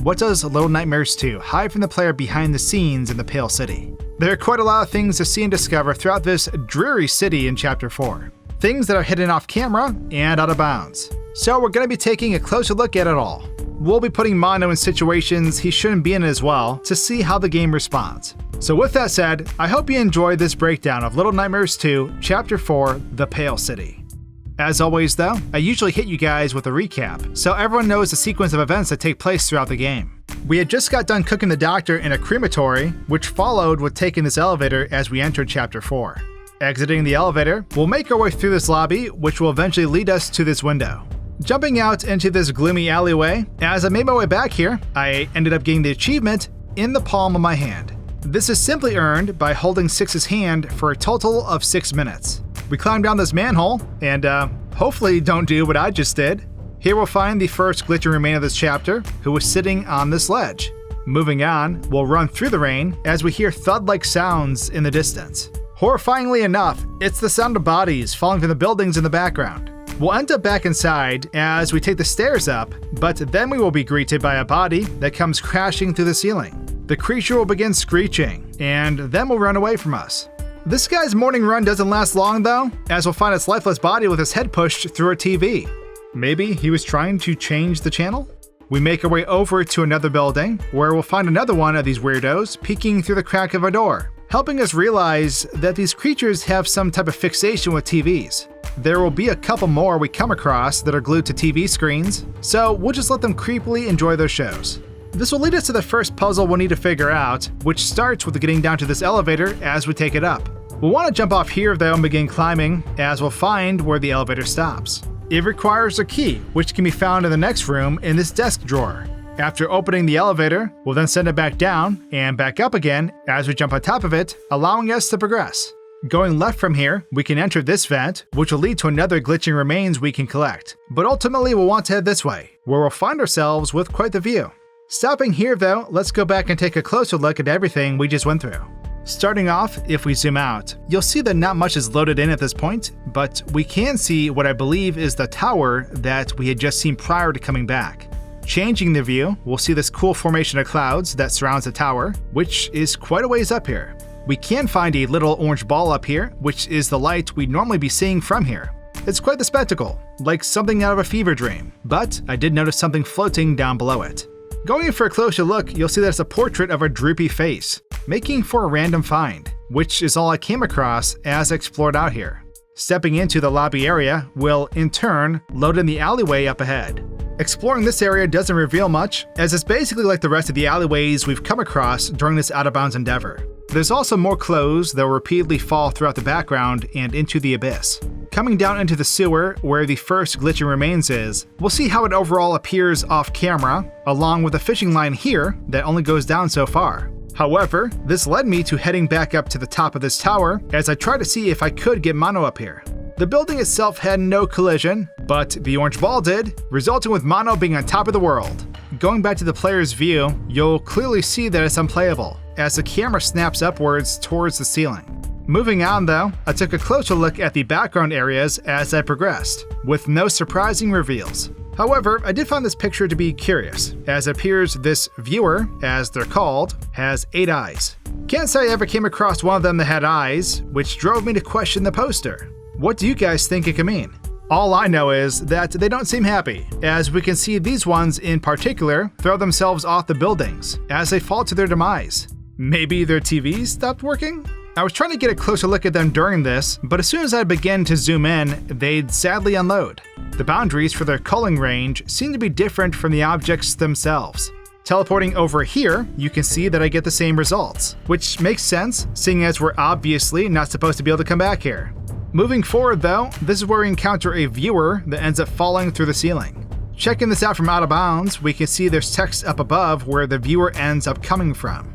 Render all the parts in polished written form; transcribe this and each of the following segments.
what does Little Nightmares 2 hide from the player behind the scenes in the Pale City? There are quite a lot of things to see and discover throughout this dreary city in Chapter 4. Things that are hidden off camera and out of bounds. So we're going to be taking a closer look at it all. We'll be putting Mono in situations he shouldn't be in as well to see how the game responds. So with that said, I hope you enjoyed this breakdown of Little Nightmares 2, Chapter 4, The Pale City. As always though, I usually hit you guys with a recap, so everyone knows the sequence of events that take place throughout the game. We had just got done cooking the doctor in a crematory, which followed with taking this elevator as we entered Chapter 4. Exiting the elevator, we'll make our way through this lobby, which will eventually lead us to this window. Jumping out into this gloomy alleyway, as I made my way back here, I ended up getting the achievement in the palm of my hand. This is simply earned by holding 6's hand for a total of 6 minutes. We climb down this manhole, and hopefully don't do what I just did. Here we'll find the first glitching remain of this chapter, who was sitting on this ledge. Moving on, we'll run through the rain as we hear thud-like sounds in the distance. Horrifyingly enough, it's the sound of bodies falling from the buildings in the background. We'll end up back inside as we take the stairs up, but then we will be greeted by a body that comes crashing through the ceiling. The creature will begin screeching, and then will run away from us. This guy's morning run doesn't last long though, as we'll find its lifeless body with his head pushed through a TV. Maybe he was trying to change the channel? We make our way over to another building, where we'll find another one of these weirdos peeking through the crack of a door, helping us realize that these creatures have some type of fixation with TVs. There will be a couple more we come across that are glued to TV screens, so we'll just let them creepily enjoy their shows. This will lead us to the first puzzle we'll need to figure out, which starts with getting down to this elevator as we take it up. We'll want to jump off here though and begin climbing, as we'll find where the elevator stops. It requires a key, which can be found in the next room in this desk drawer. After opening the elevator, we'll then send it back down and back up again as we jump on top of it, allowing us to progress. Going left from here, we can enter this vent, which will lead to another glitching remains we can collect. But ultimately we'll want to head this way, where we'll find ourselves with quite the view. Stopping here though, let's go back and take a closer look at everything we just went through. Starting off, if we zoom out, you'll see that not much is loaded in at this point, but we can see what I believe is the tower that we had just seen prior to coming back. Changing the view, we'll see this cool formation of clouds that surrounds the tower, which is quite a ways up here. We can find a little orange ball up here, which is the light we'd normally be seeing from here. It's quite the spectacle, like something out of a fever dream, but I did notice something floating down below it. Going in for a closer look, you'll see that it's a portrait of a droopy face, making for a random find, which is all I came across as I explored out here. Stepping into the lobby area will, in turn, load in the alleyway up ahead. Exploring this area doesn't reveal much, as it's basically like the rest of the alleyways we've come across during this out-of-bounds endeavor. There's also more clothes that will repeatedly fall throughout the background and into the abyss. Coming down into the sewer, where the first glitching remains is, we'll see how it overall appears off camera, along with a fishing line here that only goes down so far. However, this led me to heading back up to the top of this tower as I tried to see if I could get Mono up here. The building itself had no collision, but the orange ball did, resulting with Mono being on top of the world. Going back to the player's view, you'll clearly see that it's unplayable, as the camera snaps upwards towards the ceiling. Moving on though, I took a closer look at the background areas as I progressed, with no surprising reveals. However, I did find this picture to be curious, as it appears this viewer, as they're called, has 8 eyes. Can't say I ever came across one of them that had eyes, which drove me to question the poster. What do you guys think it could mean? All I know is that they don't seem happy, as we can see these ones in particular throw themselves off the buildings as they fall to their demise. Maybe their TVs stopped working? I was trying to get a closer look at them during this, but as soon as I began to zoom in, they'd sadly unload. The boundaries for their culling range seem to be different from the objects themselves. Teleporting over here, you can see that I get the same results, which makes sense, seeing as we're obviously not supposed to be able to come back here. Moving forward though, this is where we encounter a viewer that ends up falling through the ceiling. Checking this out from out of bounds, we can see there's text up above where the viewer ends up coming from.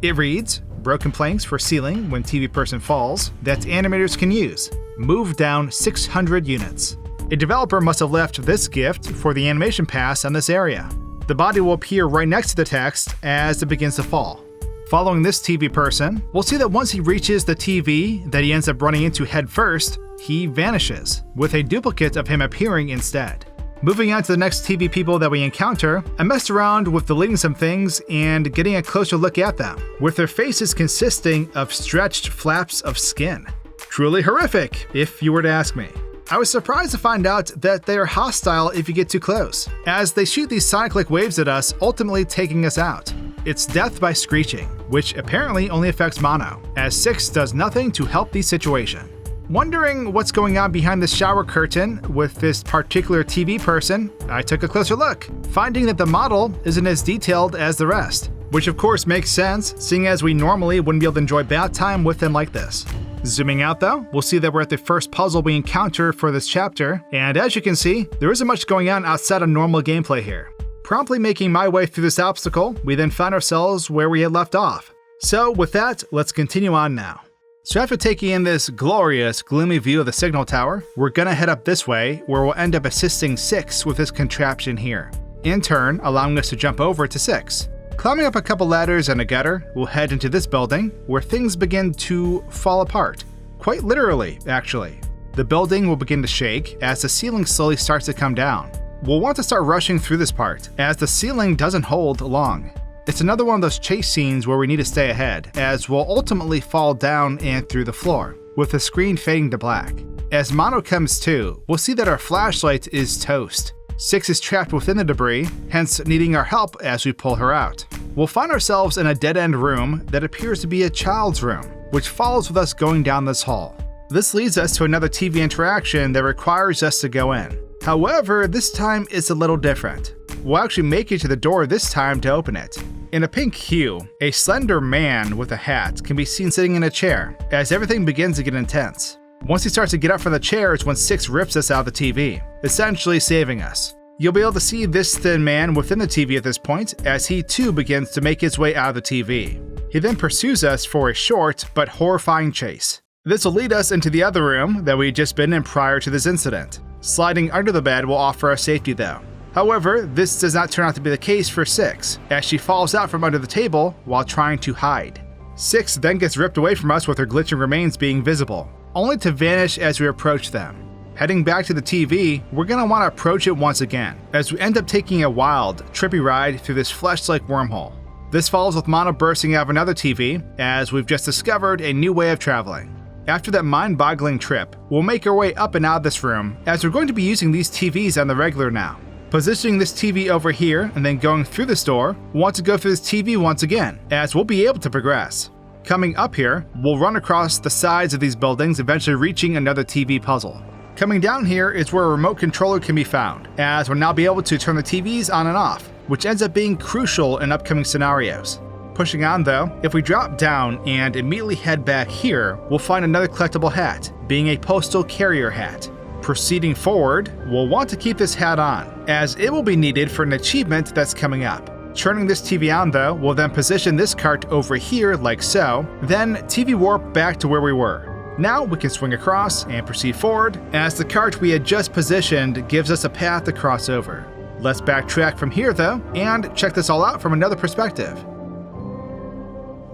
It reads, broken planks for ceiling when TV person falls that animators can use. Move down 600 units. A developer must have left this gift for the animation pass on this area. The body will appear right next to the text as it begins to fall. Following this TV person, we'll see that once he reaches the TV that he ends up running into head first, he vanishes, with a duplicate of him appearing instead. Moving on to the next TV people that we encounter, I messed around with deleting some things and getting a closer look at them, with their faces consisting of stretched flaps of skin. Truly horrific, if you were to ask me. I was surprised to find out that they are hostile if you get too close, as they shoot these sonic-like waves at us, ultimately taking us out. It's death by screeching, which apparently only affects mono, as 6 does nothing to help the situation. Wondering what's going on behind the shower curtain with this particular TV person, I took a closer look, finding that the model isn't as detailed as the rest, which of course makes sense, seeing as we normally wouldn't be able to enjoy bath time with them like this. Zooming out though, we'll see that we're at the first puzzle we encounter for this chapter, and as you can see, there isn't much going on outside of normal gameplay here. Promptly making my way through this obstacle, we then find ourselves where we had left off. So with that, let's continue on now. So after taking in this glorious, gloomy view of the signal tower, we're gonna head up this way, where we'll end up assisting 6 with this contraption here, in turn allowing us to jump over to 6. Climbing up a couple ladders and a gutter, we'll head into this building, where things begin to fall apart. Quite literally, actually. The building will begin to shake as the ceiling slowly starts to come down. We'll want to start rushing through this part, as the ceiling doesn't hold long. It's another one of those chase scenes where we need to stay ahead, as we'll ultimately fall down and through the floor, with the screen fading to black. As mono comes to, we'll see that our flashlight is toast. 6 is trapped within the debris, hence needing our help as we pull her out. We'll find ourselves in a dead-end room that appears to be a child's room, which follows with us going down this hall. This leads us to another TV interaction that requires us to go in. However, this time it's a little different. We'll actually make it to the door this time to open it. In a pink hue, a slender man with a hat can be seen sitting in a chair, as everything begins to get intense. Once he starts to get up from the chair is when 6 rips us out of the TV, essentially saving us. You'll be able to see this thin man within the TV at this point, as he too begins to make his way out of the TV. He then pursues us for a short but horrifying chase. This will lead us into the other room that we had just been in prior to this incident. Sliding under the bed will offer us safety though. However, this does not turn out to be the case for 6, as she falls out from under the table while trying to hide. 6 then gets ripped away from us with her glitching remains being visible, only to vanish as we approach them. Heading back to the TV, we're going to want to approach it once again, as we end up taking a wild, trippy ride through this flesh-like wormhole. This follows with mono bursting out of another TV, as we've just discovered a new way of traveling. After that mind-boggling trip, we'll make our way up and out of this room, as we're going to be using these TVs on the regular now. Positioning this TV over here and then going through this door, we'll want to go through this TV once again, as we'll be able to progress. Coming up here, we'll run across the sides of these buildings, eventually reaching another TV puzzle. Coming down here is where a remote controller can be found, as we'll now be able to turn the TVs on and off, which ends up being crucial in upcoming scenarios. Pushing on though, if we drop down and immediately head back here, we'll find another collectible hat, being a postal carrier hat. Proceeding forward, we'll want to keep this hat on, as it will be needed for an achievement that's coming up. Turning this TV on though, we'll then position this cart over here like so, then TV warp back to where we were. Now we can swing across and proceed forward, as the cart we had just positioned gives us a path to cross over. Let's backtrack from here though, and check this all out from another perspective.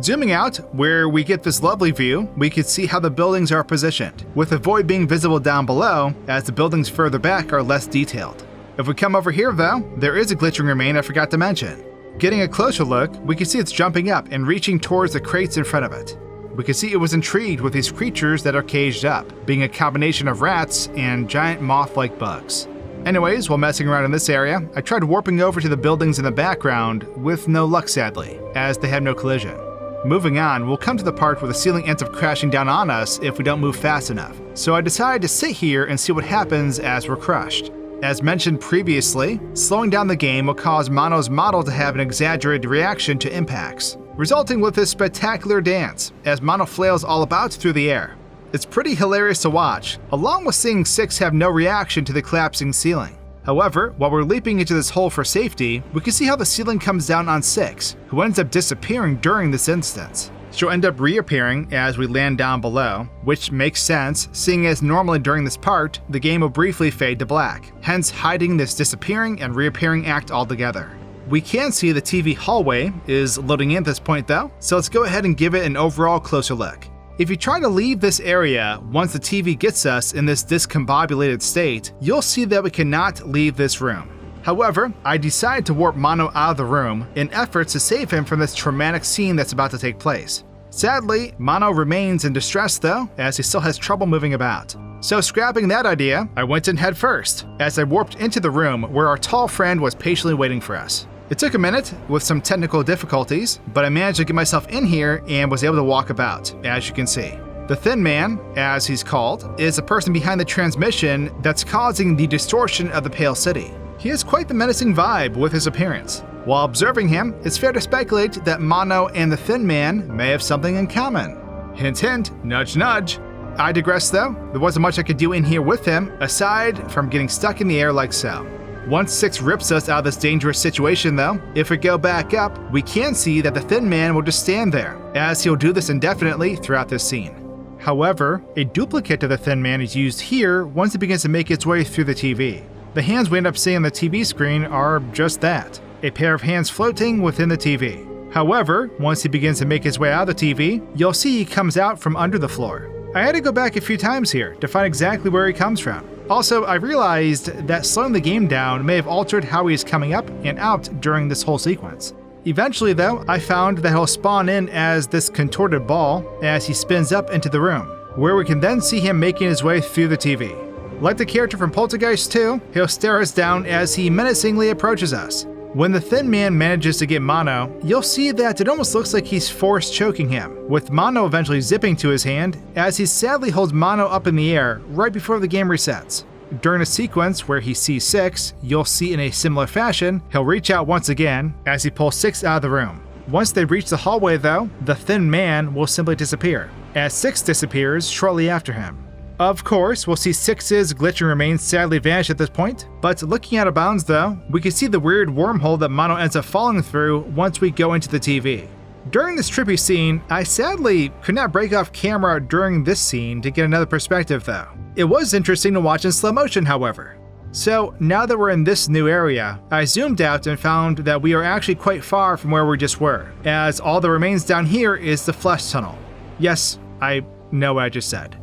Zooming out, where we get this lovely view, we can see how the buildings are positioned, with the void being visible down below, as the buildings further back are less detailed. If we come over here though, there is a glitching remain I forgot to mention. Getting a closer look, we can see it's jumping up and reaching towards the crates in front of it. We can see it was intrigued with these creatures that are caged up, being a combination of rats and giant moth-like bugs. Anyways, while messing around in this area, I tried warping over to the buildings in the background, with no luck sadly, as they have no collision. Moving on, we'll come to the part where the ceiling ends up crashing down on us if we don't move fast enough, so I decided to sit here and see what happens as we're crushed. As mentioned previously, slowing down the game will cause Mono's model to have an exaggerated reaction to impacts, resulting with this spectacular dance, as Mono flails all about through the air. It's pretty hilarious to watch, along with seeing 6 have no reaction to the collapsing ceiling. However, while we're leaping into this hole for safety, we can see how the ceiling comes down on 6, who ends up disappearing during this instance. She'll end up reappearing as we land down below, which makes sense, seeing as normally during this part, the game will briefly fade to black, hence hiding this disappearing and reappearing act altogether. We can see the TV hallway is loading in at this point though, so let's go ahead and give it an overall closer look. If you try to leave this area once the TV gets us in this discombobulated state, you'll see that we cannot leave this room. However, I decided to warp Mono out of the room in efforts to save him from this traumatic scene that's about to take place. Sadly, Mono remains in distress though, as he still has trouble moving about. So scrapping that idea, I went in head first, as I warped into the room where our tall friend was patiently waiting for us. It took a minute, with some technical difficulties, but I managed to get myself in here and was able to walk about, as you can see. The Thin Man, as he's called, is the person behind the transmission that's causing the distortion of the Pale City. He has quite the menacing vibe with his appearance. While observing him, it's fair to speculate that Mono and the Thin Man may have something in common. Hint hint, nudge nudge. I digress though, there wasn't much I could do in here with him, aside from getting stuck in the air like so. Once Six rips us out of this dangerous situation though, if we go back up, we can see that the Thin Man will just stand there, as he'll do this indefinitely throughout this scene. However, a duplicate of the Thin Man is used here once he begins to make its way through the TV. The hands we end up seeing on the TV screen are just that, a pair of hands floating within the TV. However, once he begins to make his way out of the TV, you'll see he comes out from under the floor. I had to go back a few times here to find exactly where he comes from. Also, I realized that slowing the game down may have altered how he is coming up and out during this whole sequence. Eventually though, I found that he'll spawn in as this contorted ball as he spins up into the room, where we can then see him making his way through the TV. Like the character from Poltergeist 2, he'll stare us down as he menacingly approaches us. When the Thin Man manages to get Mono, you'll see that it almost looks like he's force choking him, with Mono eventually zipping to his hand as he sadly holds Mono up in the air right before the game resets. During a sequence where he sees Six, you'll see in a similar fashion, he'll reach out once again as he pulls Six out of the room. Once they reach the hallway though, the Thin Man will simply disappear, as Six disappears shortly after him. Of course, we'll see Six's glitching remains sadly vanish at this point, but looking out of bounds though, we can see the weird wormhole that Mono ends up falling through once we go into the TV. During this trippy scene, I sadly could not break off camera during this scene to get another perspective though. It was interesting to watch in slow motion however. So now that we're in this new area, I zoomed out and found that we are actually quite far from where we just were, as all that remains down here is the flesh tunnel. Yes, I know what I just said.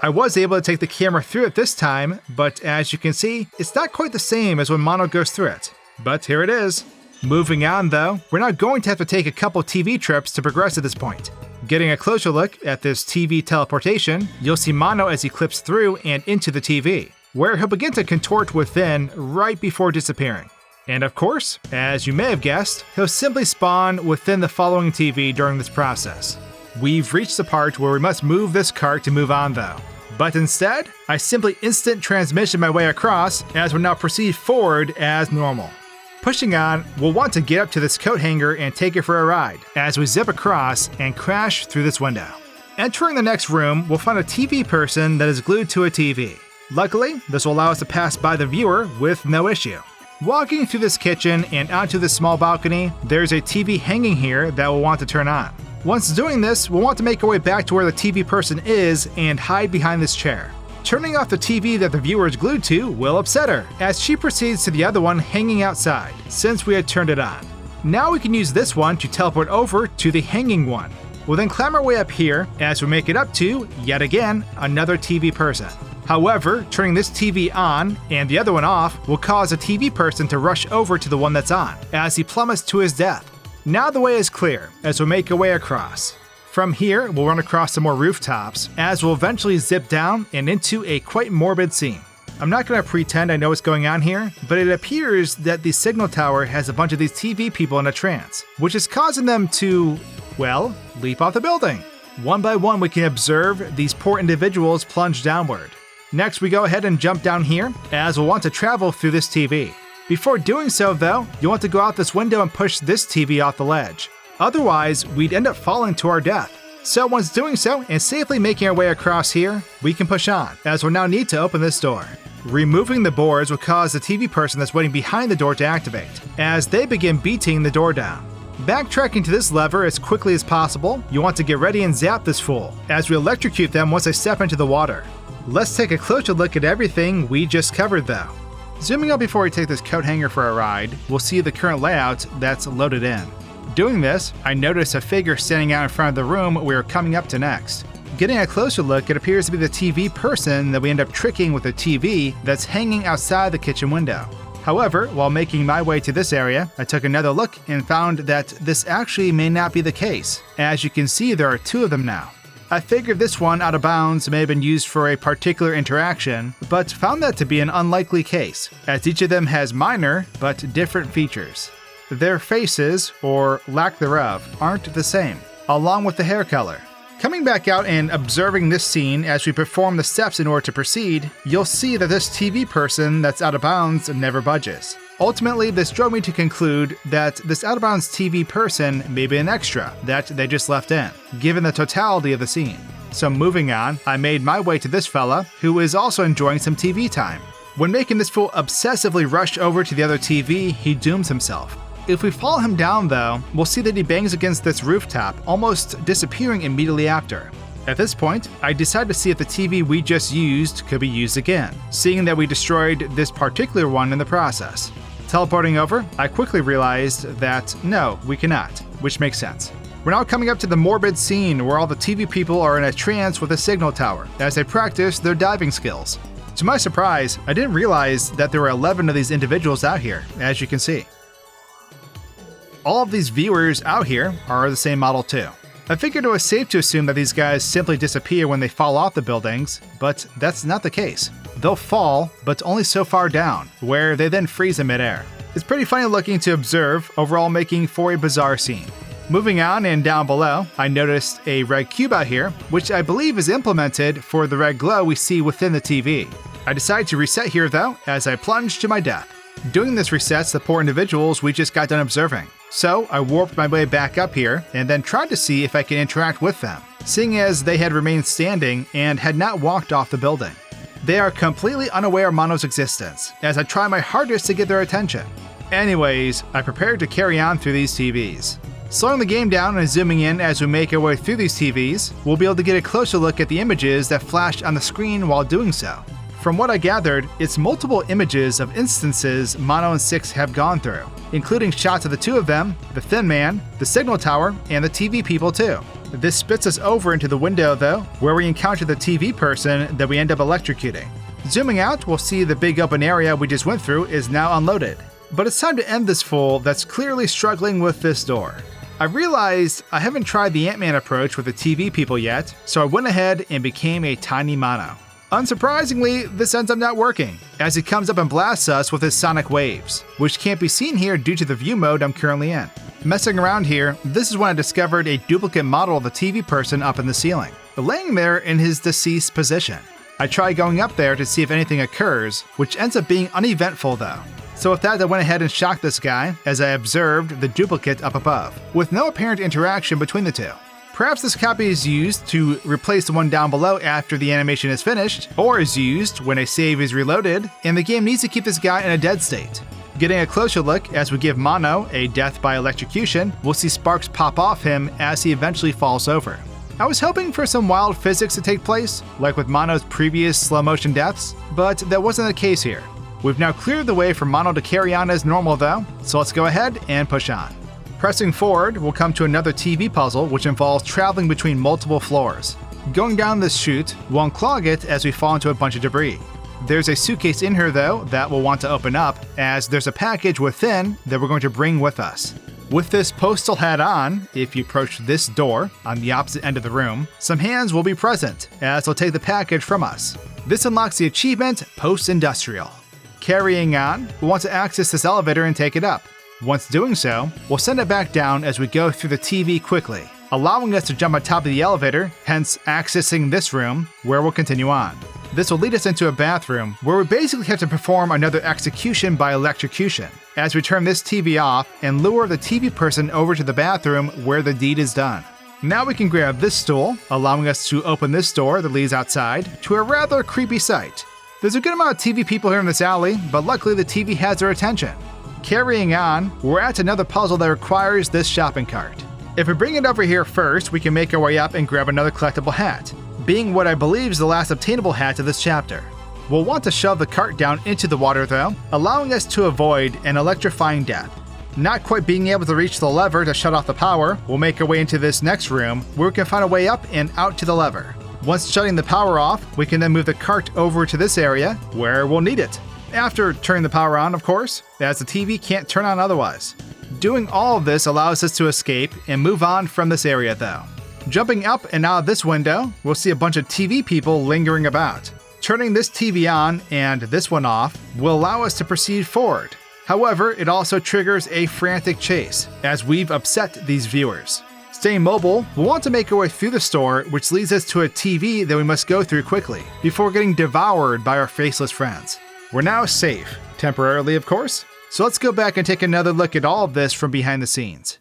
I was able to take the camera through it this time, but as you can see, it's not quite the same as when Mono goes through it. But here it is. Moving on though, we're not going to have to take a couple TV trips to progress at this point. Getting a closer look at this TV teleportation, you'll see Mono as he clips through and into the TV, where he'll begin to contort within right before disappearing. And of course, as you may have guessed, he'll simply spawn within the following TV during this process. We've reached the part where we must move this cart to move on though. But instead, I simply instant transmission my way across as we'll now proceed forward as normal. Pushing on, we'll want to get up to this coat hanger and take it for a ride as we zip across and crash through this window. Entering the next room, we'll find a TV person that is glued to a TV. Luckily, this will allow us to pass by the viewer with no issue. Walking through this kitchen and onto this small balcony, there's a TV hanging here that we'll want to turn on. Once doing this, we'll want to make our way back to where the TV person is and hide behind this chair. Turning off the TV that the viewer is glued to will upset her, as she proceeds to the other one hanging outside, since we had turned it on. Now we can use this one to teleport over to the hanging one. We'll then climb our way up here as we make it up to, yet again, another TV person. However, turning this TV on and the other one off will cause a TV person to rush over to the one that's on, as he plummets to his death. Now the way is clear as we make our way across. From here, we'll run across some more rooftops, as we'll eventually zip down and into a quite morbid scene. I'm not going to pretend I know what's going on here, but it appears that the signal tower has a bunch of these TV people in a trance, which is causing them to, well, leap off the building. One by one, we can observe these poor individuals plunge downward. Next, we go ahead and jump down here, as we'll want to travel through this TV. Before doing so though, you want to go out this window and push this TV off the ledge. Otherwise, we'd end up falling to our death. So once doing so and safely making our way across here, we can push on, as we'll now need to open this door. Removing the boards will cause the TV person that's waiting behind the door to activate, as they begin beating the door down. Backtracking to this lever as quickly as possible, you want to get ready and zap this fool, as we electrocute them once they step into the water. Let's take a closer look at everything we just covered though. Zooming out before we take this coat hanger for a ride, we'll see the current layout that's loaded in. Doing this, I notice a figure standing out in front of the room we are coming up to next. Getting a closer look, it appears to be the TV person that we end up tricking with a TV that's hanging outside the kitchen window. However, while making my way to this area, I took another look and found that this actually may not be the case. As you can see, there are two of them now. I figured this one out of bounds may have been used for a particular interaction, but found that to be an unlikely case, as each of them has minor but different features. Their faces, or lack thereof, aren't the same, along with the hair color. Coming back out and observing this scene as we perform the steps in order to proceed, you'll see that this TV person that's out of bounds never budges. Ultimately, this drove me to conclude that this out-of-bounds TV person may be an extra that they just left in, given the totality of the scene. So moving on, I made my way to this fella, who is also enjoying some TV time. When making this fool obsessively rush over to the other TV, he dooms himself. If we follow him down though, we'll see that he bangs against this rooftop, almost disappearing immediately after. At this point, I decided to see if the TV we just used could be used again, seeing that we destroyed this particular one in the process. Teleporting over, I quickly realized that no, we cannot, which makes sense. We're now coming up to the morbid scene where all the TV people are in a trance with a signal tower as they practice their diving skills. To my surprise, I didn't realize that there were 11 of these individuals out here, as you can see. All of these viewers out here are the same model too. I figured it was safe to assume that these guys simply disappear when they fall off the buildings, but that's not the case. They'll fall, but only so far down, where they then freeze in midair. It's pretty funny looking to observe, overall making for a bizarre scene. Moving on and down below, I noticed a red cube out here, which I believe is implemented for the red glow we see within the TV. I decided to reset here though, as I plunged to my death. Doing this resets the poor individuals we just got done observing. So I warped my way back up here and then tried to see if I could interact with them, seeing as they had remained standing and had not walked off the building. They are completely unaware of Mono's existence, as I try my hardest to get their attention. Anyways, I prepared to carry on through these TVs. Slowing the game down and zooming in as we make our way through these TVs, we'll be able to get a closer look at the images that flashed on the screen while doing so. From what I gathered, it's multiple images of instances Mono and Six have gone through, including shots of the two of them, the Thin Man, the Signal Tower, and the TV people too. This spits us over into the window though, where we encounter the TV person that we end up electrocuting. Zooming out, we'll see the big open area we just went through is now unloaded. But it's time to end this fool that's clearly struggling with this door. I realized I haven't tried the Ant-Man approach with the TV people yet, so I went ahead and became a tiny Mono. Unsurprisingly, this ends up not working, as he comes up and blasts us with his sonic waves, which can't be seen here due to the view mode I'm currently in. Messing around here, this is when I discovered a duplicate model of the TV person up in the ceiling, laying there in his deceased position. I try going up there to see if anything occurs, which ends up being uneventful though. So with that, I went ahead and shocked this guy as I observed the duplicate up above, with no apparent interaction between the two. Perhaps this copy is used to replace the one down below after the animation is finished, or is used when a save is reloaded, and the game needs to keep this guy in a dead state. Getting a closer look as we give Mono a death by electrocution, we'll see sparks pop off him as he eventually falls over. I was hoping for some wild physics to take place, like with Mono's previous slow motion deaths, but that wasn't the case here. We've now cleared the way for Mono to carry on as normal though, so let's go ahead and push on. Pressing forward, we'll come to another TV puzzle which involves traveling between multiple floors. Going down this chute, we'll unclog it as we fall into a bunch of debris. There's a suitcase in here though that we'll want to open up, as there's a package within that we're going to bring with us. With this postal hat on, if you approach this door on the opposite end of the room, some hands will be present as they'll take the package from us. This unlocks the achievement Post-Industrial. Carrying on, we'll want to access this elevator and take it up. Once doing so, we'll send it back down as we go through the TV quickly, allowing us to jump on top of the elevator, hence accessing this room, where we'll continue on. This will lead us into a bathroom, where we basically have to perform another execution by electrocution, as we turn this TV off and lure the TV person over to the bathroom where the deed is done. Now we can grab this stool, allowing us to open this door that leads outside to a rather creepy sight. There's a good amount of TV people here in this alley, but luckily the TV has their attention. Carrying on, we're at another puzzle that requires this shopping cart. If we bring it over here first, we can make our way up and grab another collectible hat, being what I believe is the last obtainable hat of this chapter. We'll want to shove the cart down into the water though, allowing us to avoid an electrifying death. Not quite being able to reach the lever to shut off the power, we'll make our way into this next room where we can find a way up and out to the lever. Once shutting the power off, we can then move the cart over to this area where we'll need it. After turning the power on, of course, as the TV can't turn on otherwise. Doing all of this allows us to escape and move on from this area though. Jumping up and out of this window, we'll see a bunch of TV people lingering about. Turning this TV on and this one off will allow us to proceed forward. However, it also triggers a frantic chase, as we've upset these viewers. Staying mobile, we'll want to make our way through the store, which leads us to a TV that we must go through quickly, before getting devoured by our faceless friends. We're now safe, temporarily of course, so let's go back and take another look at all of this from behind the scenes.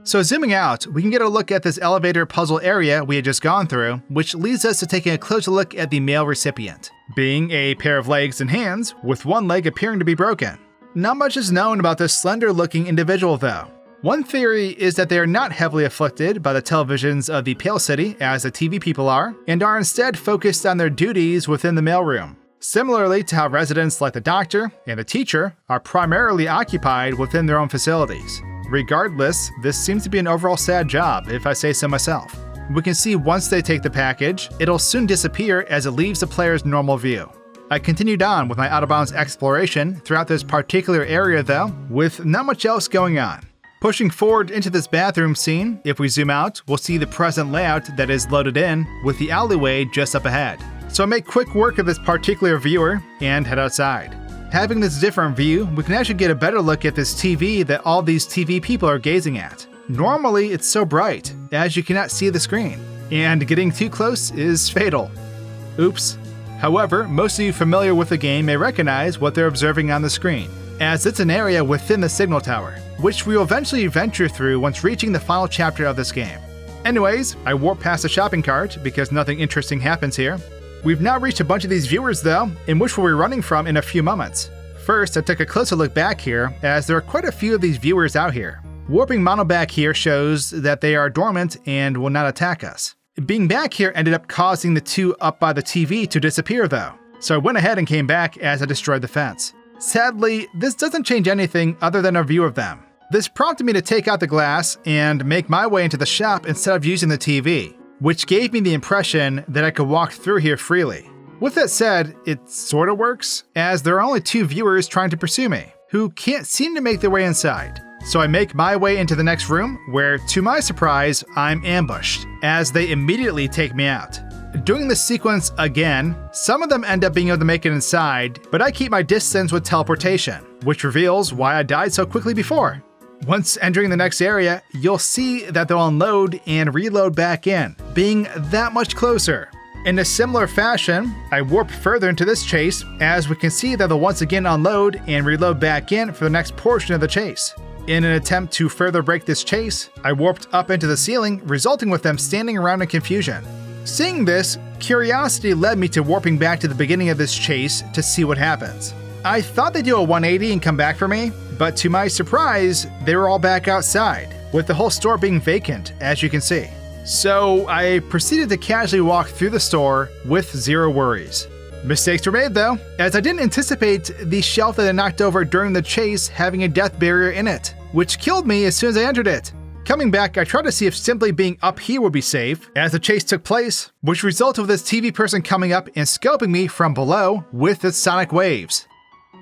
So zooming out, we can get a look at this elevator puzzle area we had just gone through, which leads us to taking a closer look at the male recipient, being a pair of legs and hands, with one leg appearing to be broken. Not much is known about this slender-looking individual though. One theory is that they are not heavily afflicted by the televisions of the Pale City as the TV people are, and are instead focused on their duties within the mailroom. Similarly to how residents like the doctor and the teacher are primarily occupied within their own facilities. Regardless, this seems to be an overall sad job, if I say so myself. We can see once they take the package, it'll soon disappear as it leaves the player's normal view. I continued on with my out-of-bounds exploration throughout this particular area though, with not much else going on. Pushing forward into this bathroom scene, if we zoom out, we'll see the present layout that is loaded in, with the alleyway just up ahead. So I make quick work of this particular viewer and head outside. Having this different view, we can actually get a better look at this TV that all these TV people are gazing at. Normally, it's so bright, as you cannot see the screen, and getting too close is fatal. Oops. However, most of you familiar with the game may recognize what they're observing on the screen, as it's an area within the signal tower, which we will eventually venture through once reaching the final chapter of this game. Anyways, I warp past the shopping cart because nothing interesting happens here. We've now reached a bunch of these viewers though, in which we'll be running from in a few moments. First, I took a closer look back here, as there are quite a few of these viewers out here. Warping mono back here shows that they are dormant and will not attack us. Being back here ended up causing the two up by the TV to disappear though, so I went ahead and came back as I destroyed the fence. Sadly, this doesn't change anything other than our view of them. This prompted me to take out the glass and make my way into the shop instead of using the TV, which gave me the impression that I could walk through here freely. With that said, it sorta works, as there are only two viewers trying to pursue me, who can't seem to make their way inside. So I make my way into the next room, where, to my surprise, I'm ambushed, as they immediately take me out. Doing this sequence again, some of them end up being able to make it inside, but I keep my distance with teleportation, which reveals why I died so quickly before. Once entering the next area, you'll see that they'll unload and reload back in, being that much closer. In a similar fashion, I warp further into this chase, as we can see that they'll once again unload and reload back in for the next portion of the chase. In an attempt to further break this chase, I warped up into the ceiling, resulting with them standing around in confusion. Seeing this, curiosity led me to warping back to the beginning of this chase to see what happens. I thought they'd do a 180 and come back for me, but to my surprise, they were all back outside, with the whole store being vacant, as you can see. So I proceeded to casually walk through the store with zero worries. Mistakes were made though, as I didn't anticipate the shelf that I knocked over during the chase having a death barrier in it, which killed me as soon as I entered it. Coming back, I tried to see if simply being up here would be safe, as the chase took place, which resulted with this TV person coming up and scoping me from below with its sonic waves.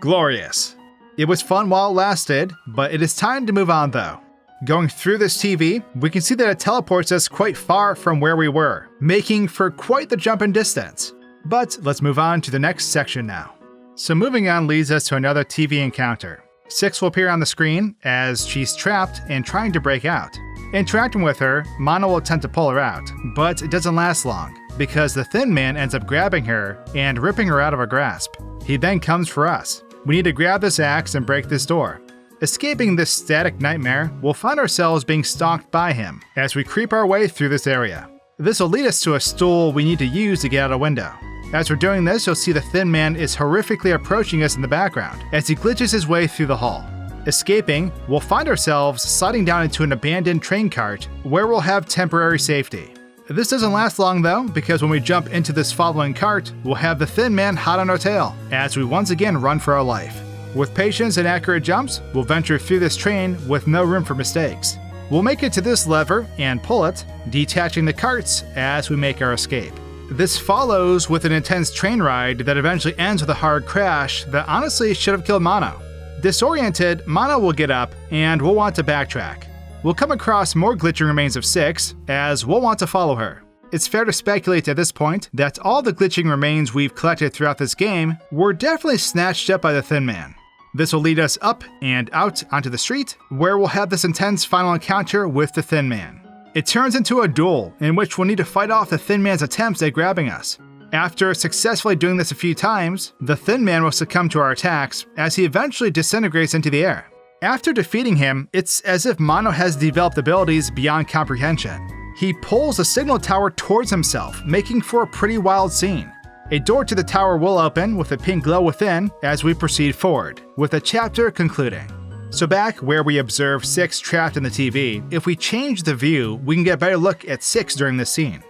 Glorious. It was fun while it lasted, but it is time to move on though. Going through this TV, we can see that it teleports us quite far from where we were, making for quite the jump in distance. But let's move on to the next section now. So moving on leads us to another TV encounter. Six will appear on the screen as she's trapped and trying to break out. Interacting with her, Mono will attempt to pull her out, but it doesn't last long, because the Thin Man ends up grabbing her and ripping her out of her grasp. He then comes for us. We need to grab this axe and break this door. Escaping this static nightmare, we'll find ourselves being stalked by him as we creep our way through this area. This will lead us to a stool we need to use to get out a window. As we're doing this, you'll see the Thin Man is horrifically approaching us in the background as he glitches his way through the hall. Escaping, we'll find ourselves sliding down into an abandoned train cart where we'll have temporary safety. This doesn't last long though, because when we jump into this following cart, we'll have the Thin Man hot on our tail as we once again run for our life. With patience and accurate jumps, we'll venture through this train with no room for mistakes. We'll make it to this lever and pull it, detaching the carts as we make our escape. This follows with an intense train ride that eventually ends with a hard crash that honestly should have killed Mono. Disoriented, Mono will get up and we'll want to backtrack. We'll come across more glitching remains of 6 as we'll want to follow her. It's fair to speculate at this point that all the glitching remains we've collected throughout this game were definitely snatched up by the Thin Man. This will lead us up and out onto the street, where we'll have this intense final encounter with the Thin Man. It turns into a duel in which we'll need to fight off the Thin Man's attempts at grabbing us. After successfully doing this a few times, the Thin Man will succumb to our attacks as he eventually disintegrates into the air. After defeating him, it's as if Mono has developed abilities beyond comprehension. He pulls a signal tower towards himself, making for a pretty wild scene. A door to the tower will open with a pink glow within as we proceed forward, with the chapter concluding. So back where we observe 6 trapped in the TV, if we change the view, we can get a better look at 6 during this scene.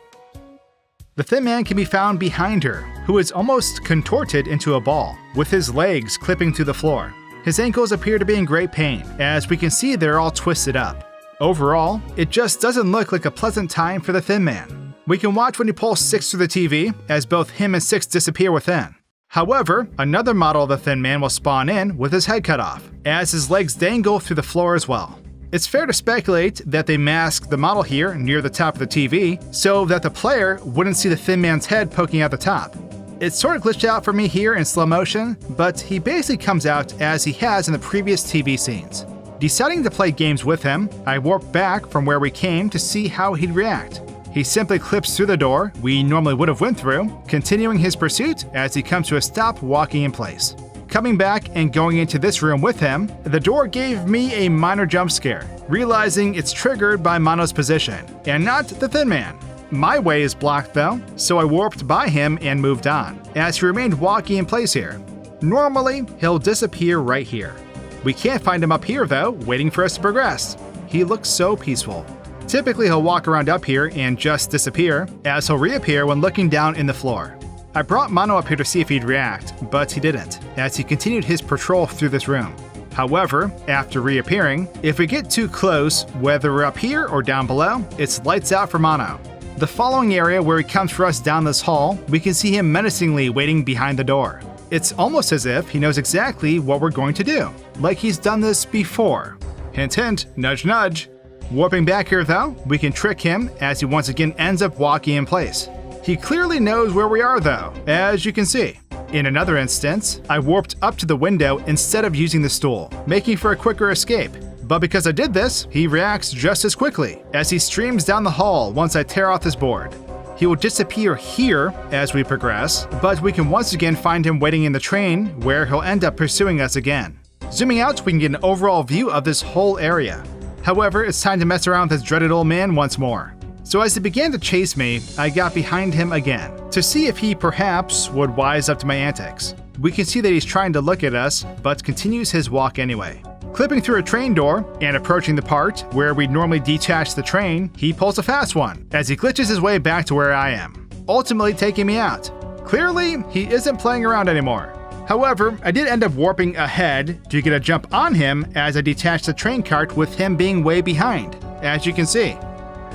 The Thin Man can be found behind her, who is almost contorted into a ball, with his legs clipping to the floor. His ankles appear to be in great pain, as we can see they're all twisted up. Overall, it just doesn't look like a pleasant time for the Thin Man. We can watch when he pulls 6 through the TV, as both him and 6 disappear within. However, another model of the Thin Man will spawn in with his head cut off, as his legs dangle through the floor as well. It's fair to speculate that they masked the model here near the top of the TV so that the player wouldn't see the Thin Man's head poking out the top. It sort of glitched out for me here in slow motion, but he basically comes out as he has in the previous TV scenes. Deciding to play games with him, I warped back from where we came to see how he'd react. He simply clips through the door we normally would have went through, continuing his pursuit as he comes to a stop walking in place. Coming back and going into this room with him, the door gave me a minor jump scare, realizing it's triggered by Mono's position, and not the Thin Man. My way is blocked though, so I warped by him and moved on, as he remained walking in place here. Normally, he'll disappear right here. We can't find him up here though, waiting for us to progress. He looks so peaceful. Typically he'll walk around up here and just disappear, as he'll reappear when looking down in the floor. I brought Mono up here to see if he'd react, but he didn't, as he continued his patrol through this room. However, after reappearing, if we get too close, whether we're up here or down below, it's lights out for Mono. The following area where he comes for us down this hall, we can see him menacingly waiting behind the door. It's almost as if he knows exactly what we're going to do, like he's done this before. Hint hint, nudge nudge. Warping back here though, we can trick him as he once again ends up walking in place. He clearly knows where we are though, as you can see. In another instance, I warped up to the window instead of using the stool, making for a quicker escape. But because I did this, he reacts just as quickly, as he streams down the hall once I tear off this board. He will disappear here as we progress, but we can once again find him waiting in the train, where he'll end up pursuing us again. Zooming out, we can get an overall view of this whole area. However, it's time to mess around with this dreaded old man once more. So as he began to chase me, I got behind him again, to see if he perhaps would wise up to my antics. We can see that he's trying to look at us, but continues his walk anyway. Clipping through a train door and approaching the part where we'd normally detach the train, he pulls a fast one as he glitches his way back to where I am, ultimately taking me out. Clearly, he isn't playing around anymore. However, I did end up warping ahead to get a jump on him as I detached the train cart with him being way behind, as you can see.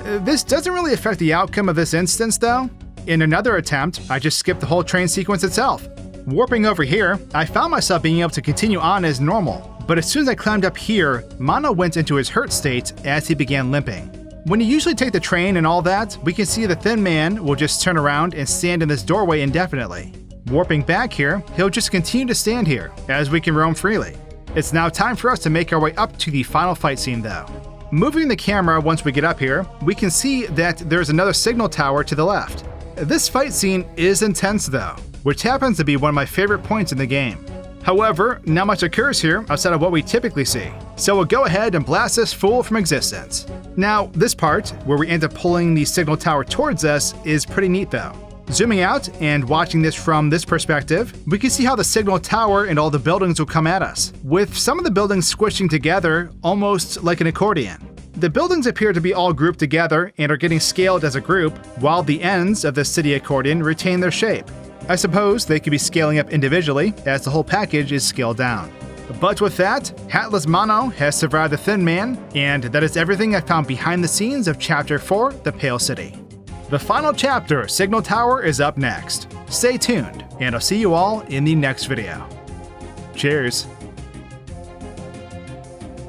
This doesn't really affect the outcome of this instance though. In another attempt, I just skipped the whole train sequence itself. Warping over here, I found myself being able to continue on as normal, but as soon as I climbed up here, Mono went into his hurt state as he began limping. When you usually take the train and all that, we can see the Thin Man will just turn around and stand in this doorway indefinitely. Warping back here, he'll just continue to stand here, as we can roam freely. It's now time for us to make our way up to the final fight scene though. Moving the camera once we get up here, we can see that there's another signal tower to the left. This fight scene is intense though, which happens to be one of my favorite points in the game. However, not much occurs here outside of what we typically see, so we'll go ahead and blast this fool from existence. Now, this part, where we end up pulling the signal tower towards us, is pretty neat though. Zooming out and watching this from this perspective, we can see how the signal tower and all the buildings will come at us, with some of the buildings squishing together almost like an accordion. The buildings appear to be all grouped together and are getting scaled as a group, while the ends of the city accordion retain their shape. I suppose they could be scaling up individually as the whole package is scaled down. But with that, Hatless Mono has survived the Thin Man, and that is everything I found behind the scenes of Chapter 4, The Pale City. The final chapter, Signal Tower, is up next. Stay tuned, and I'll see you all in the next video. Cheers!